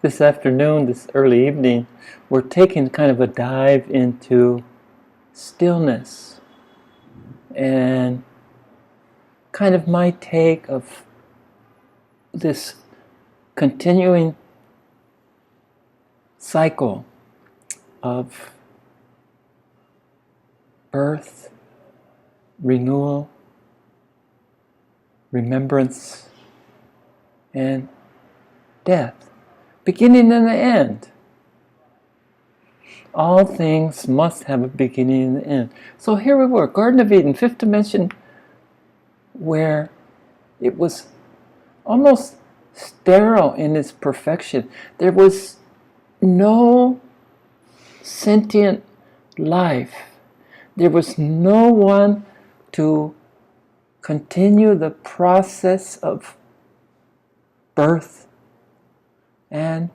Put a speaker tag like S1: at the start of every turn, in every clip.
S1: this afternoon, this early evening, we're taking kind of a dive into stillness and kind of my take of this continuing cycle of birth, renewal, remembrance, and death, beginning and an end. All things must have a beginning and an end. So here we were, Garden of Eden, fifth dimension, where it was almost sterile in its perfection. There was no sentient life. There was no one to continue the process of birth and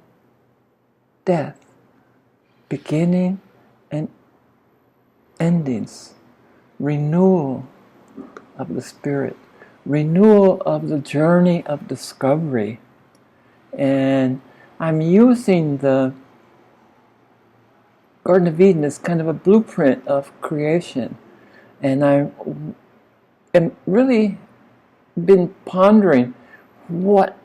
S1: death, beginning and endings, renewal of the spirit, renewal of the journey of discovery. And I'm using the Garden of Eden as kind of a blueprint of creation. And I am really been pondering, what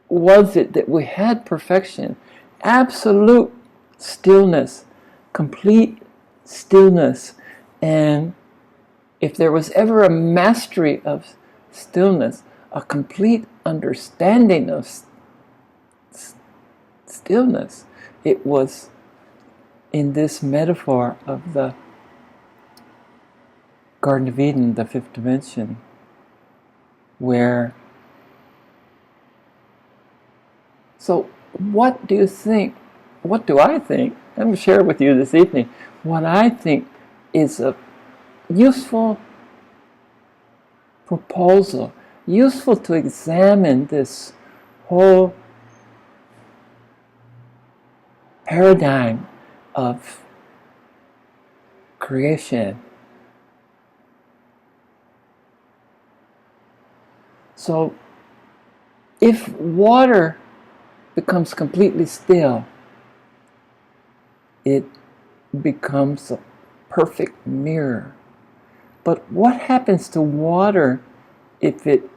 S1: was it that we had perfection? Absolute stillness, complete stillness. And if there was ever a mastery of stillness, a complete understanding of stillness, it was in this metaphor of the Garden of Eden, the fifth dimension, where... So what do you think? What do I think? I'm going to share with you this evening what I think is a useful proposal, useful to examine this whole paradigm of creation. So if water becomes completely still, it becomes a perfect mirror. But what happens to water if it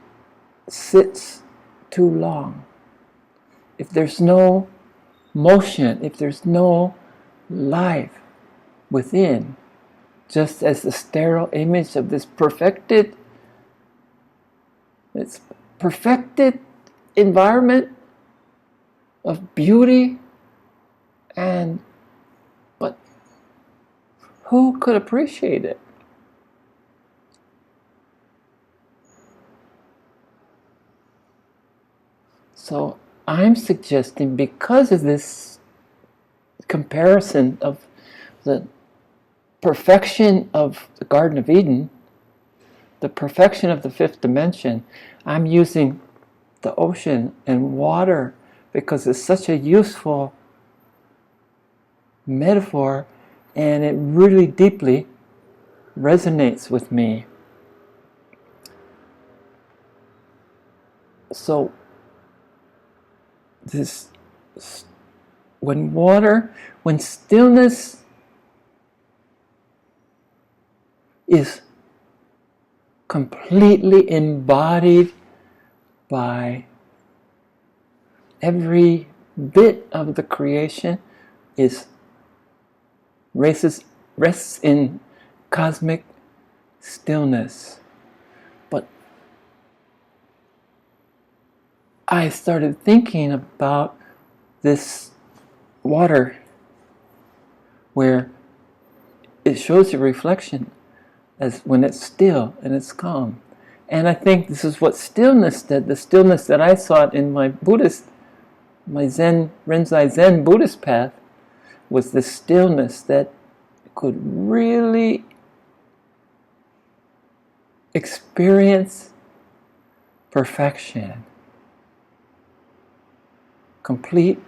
S1: sits too long? If there's no motion, if there's no life within, just as the sterile image of this perfected environment of beauty, but who could appreciate it? So I'm suggesting, because of this comparison of the perfection of the Garden of Eden, the perfection of the fifth dimension, I'm using the ocean and water because it's such a useful metaphor, and it really deeply resonates with me. So when stillness is completely embodied by every bit of the creation, rests in cosmic stillness. But I started thinking about this water, where it shows a reflection as when it's still and it's calm. And I think this is what stillness did. The stillness that I sought in my Zen, Rinzai Zen Buddhist path, was the stillness that could really experience perfection, complete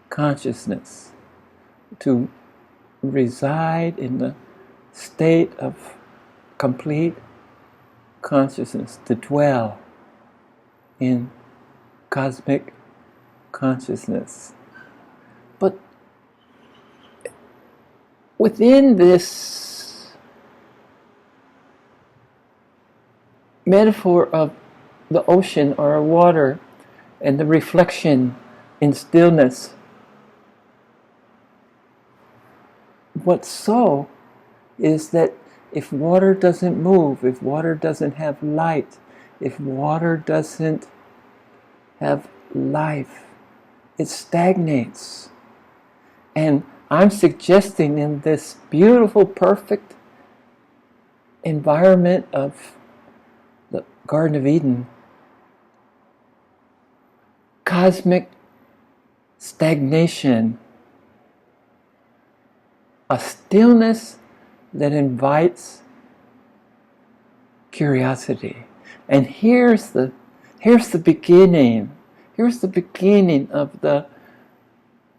S1: consciousness, to reside in the state of complete consciousness, to dwell in cosmic consciousness. But within this metaphor of the ocean or water and the reflection in stillness, what's so is that if water doesn't move, if water doesn't have light, if water doesn't have life, it stagnates. And I'm suggesting in this beautiful, perfect environment of the Garden of Eden, cosmic stagnation, a stillness that invites curiosity. And here's the beginning. Here's the beginning of the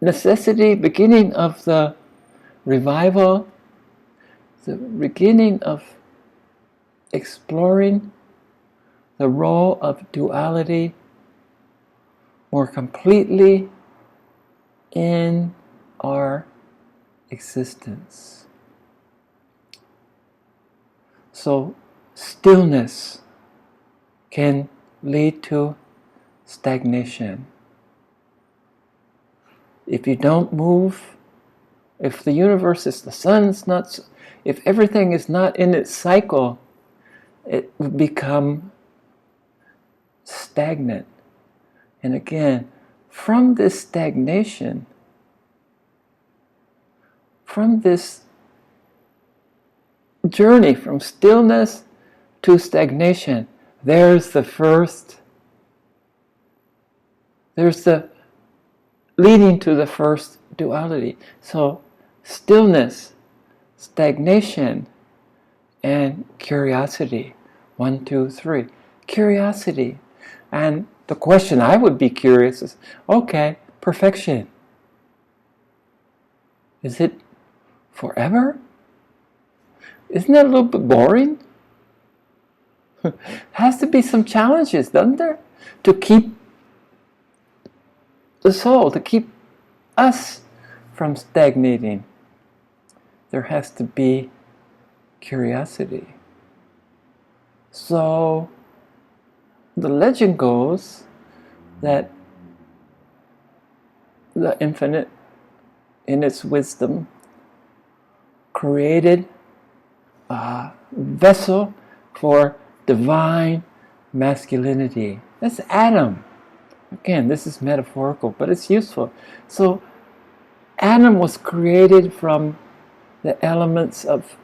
S1: necessity, beginning of the revival, the beginning of exploring the role of duality more completely in our existence. So stillness can lead to stagnation. If you don't move, if the universe is the sun's not, if everything is not in its cycle, it will become stagnant. And again, from this stagnation, from this journey from stillness to stagnation, there's the leading to the first duality. So stillness, stagnation, and curiosity. 1, 2, 3. Curiosity. And the question I would be curious is, okay, perfection. Is it forever? Isn't that a little bit boring? Has to be some challenges, doesn't there? To keep the soul, to keep us from stagnating. There has to be curiosity. So the legend goes that the infinite, in its wisdom, created a vessel for divine masculinity. That's Adam. Again, this is metaphorical, but it's useful. So Adam was created from the elements of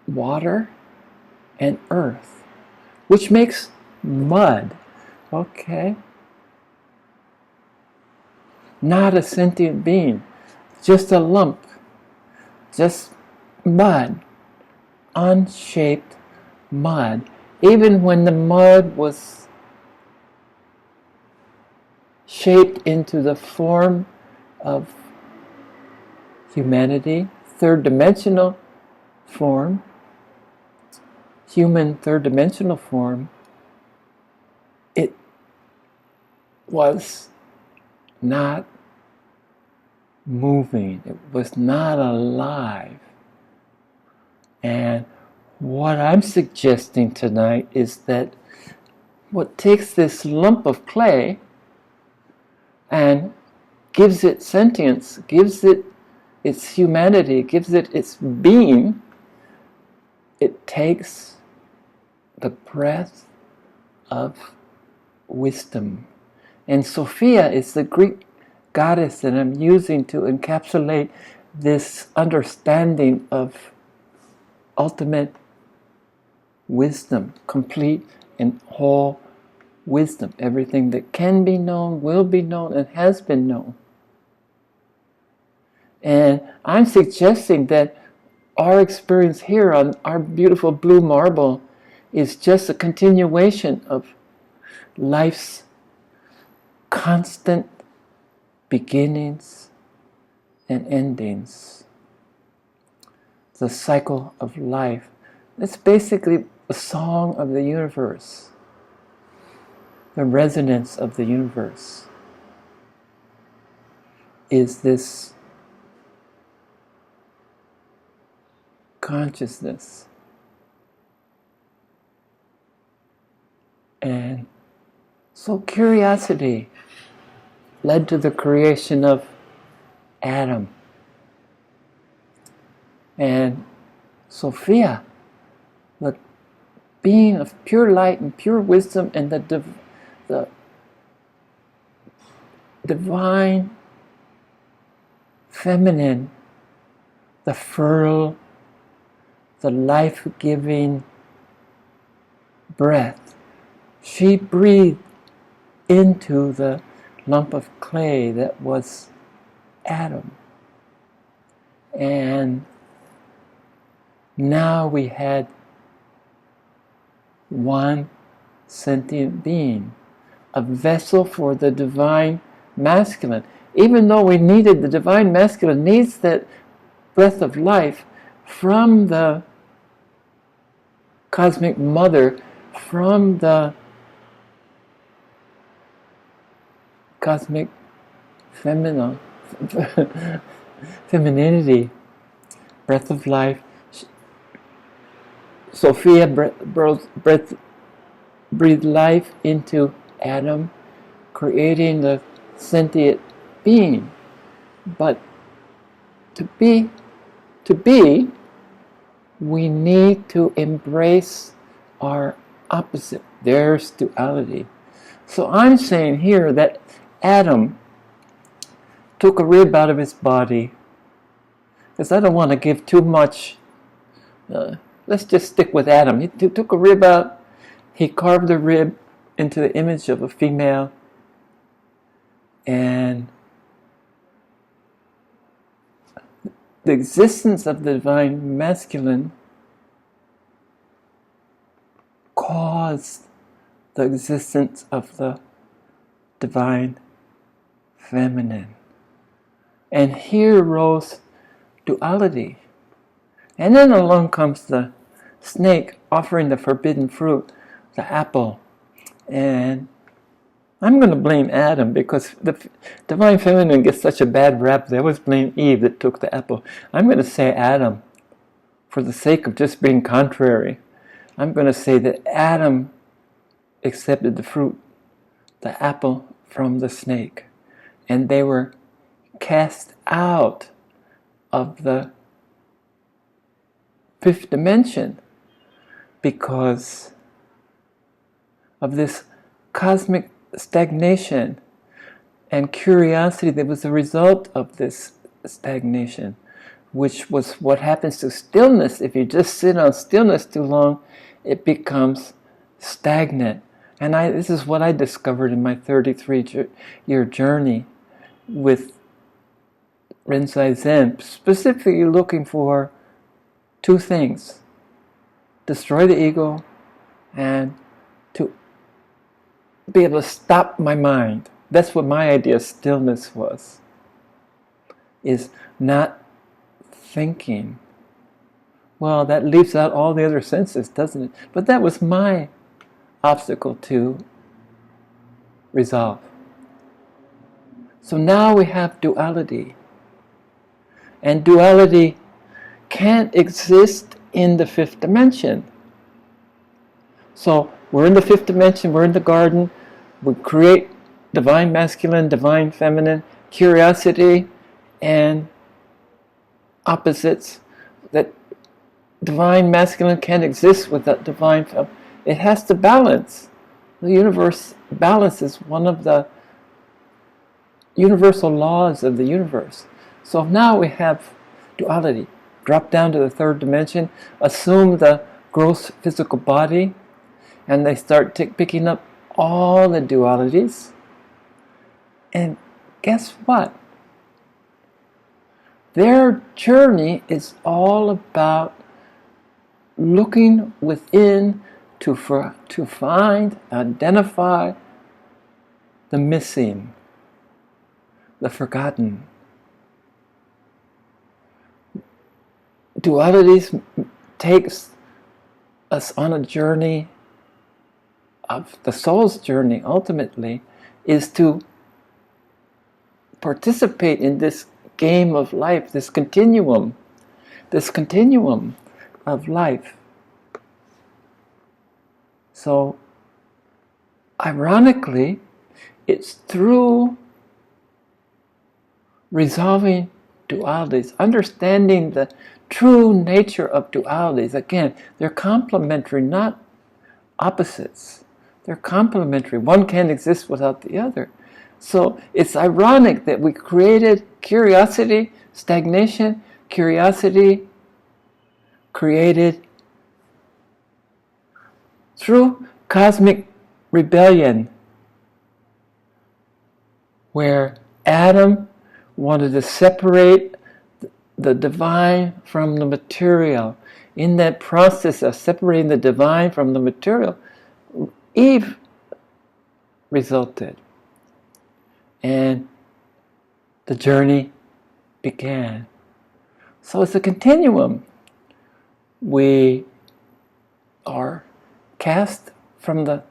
S1: water and earth, which makes mud. Okay? Not a sentient being, just a lump, just mud, unshaped mud. Even when the mud was shaped into the form of humanity, third-dimensional form, human third-dimensional form, it was not moving. It was not alive. And what I'm suggesting tonight is that what takes this lump of clay and gives it sentience, gives it its humanity, gives it its being, it takes the breath of wisdom. And Sophia is the Greek goddess that I'm using to encapsulate this understanding of ultimate wisdom, complete and whole wisdom. Everything that can be known, will be known, and has been known. And I'm suggesting that our experience here on our beautiful blue marble is just a continuation of life's constant beginnings and endings. The cycle of life. It's basically a song of the universe. the resonance of the universe is this consciousness. And so curiosity led to the creation of Adam. And Sophia, the being of pure light and pure wisdom, and the divine feminine, the fertile, the life-giving breath, she breathed into the lump of clay that was Adam. And now we had one sentient being, a vessel for the divine masculine. Even though we needed, the divine masculine needs that breath of life from the cosmic mother, from the cosmic femininity, breath of life. Sophia breathed life into Adam, creating the sentient being. But to be, we need to embrace our opposite. There's duality. So I'm saying here that Adam took a rib out of his body, because I don't want to give too much. Let's just stick with Adam. He took a rib out, he carved the rib into the image of a female, and the existence of the divine masculine caused the existence of the divine feminine. And here arose duality. And then along comes the snake offering the forbidden fruit, the apple. And I'm going to blame Adam, because the divine feminine gets such a bad rap. They always blame Eve that took the apple. I'm going to say Adam, for the sake of just being contrary. I'm going to say that Adam accepted the fruit, the apple, from the snake. And they were cast out of the fifth dimension because of this cosmic stagnation and curiosity that was a result of this stagnation, which was what happens to stillness. If you just sit on stillness too long, it becomes stagnant. And this is what I discovered in my 33-year journey with Rinzai Zen, specifically looking for two things: destroy the ego and to be able to stop my mind. That's what my idea of stillness was, is not thinking. Well, that leaves out all the other senses, doesn't it? But that was my obstacle to resolve. So now we have duality. And duality can't exist in the fifth dimension. So we're in the fifth dimension, we're in the garden, we create divine masculine, divine feminine, curiosity, and opposites. That divine masculine can't exist without divine feminine. It has to balance. The universe balance is one of the universal laws of the universe. So now we have duality. Drop down to the third dimension, assume the gross physical body, and they start picking up all the dualities. And guess what? Their journey is all about looking within to find, identify the missing, the forgotten. Dualities takes us on a journey of the soul's journey ultimately is to participate in this game of life, this continuum of life. So, ironically, it's through resolving dualities, understanding the true nature of dualities. Again, they're complementary, not opposites. They're complementary. One can't exist without the other. So it's ironic that we created curiosity, stagnation, curiosity created through cosmic rebellion, where Adam wanted to separate the divine from the material. In that process of separating the divine from the material, Eve resulted. And the journey began. So it's a continuum. We are cast from the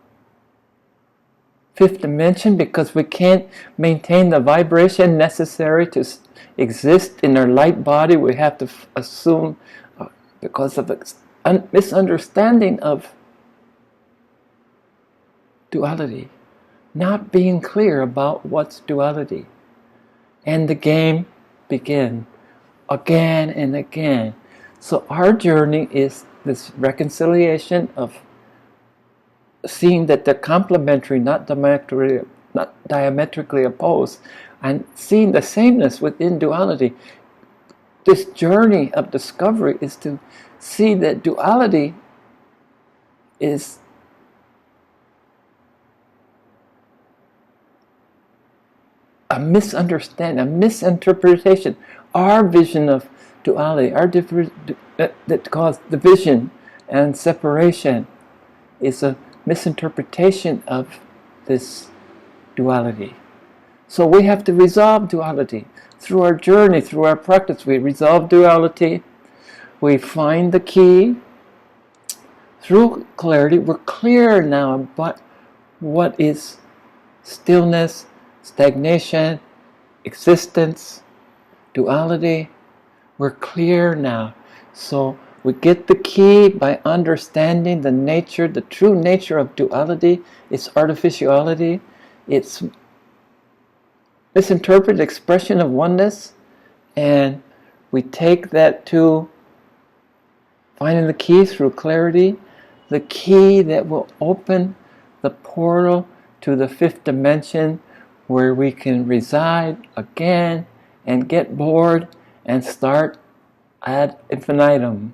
S1: fifth dimension because we can't maintain the vibration necessary to exist in our light body. We have to assume, because of a misunderstanding of duality, not being clear about what's duality. And the game begins again and again. So our journey is this reconciliation of seeing that they're complementary, not diametrically opposed, and seeing the sameness within duality. This journey of discovery is to see that duality is a misunderstanding, a misinterpretation. Our vision of duality, that caused division and separation, is a misinterpretation of this duality. So we have to resolve duality. Through our journey, through our practice, we resolve duality. We find the key. Through clarity, we're clear now about what is stillness, stagnation, existence, duality. We're clear now. So we get the key by understanding the nature, the true nature of duality, its artificiality, its misinterpreted expression of oneness, and we take that to finding the key through clarity, the key that will open the portal to the fifth dimension, where we can reside again and get bored and start ad infinitum.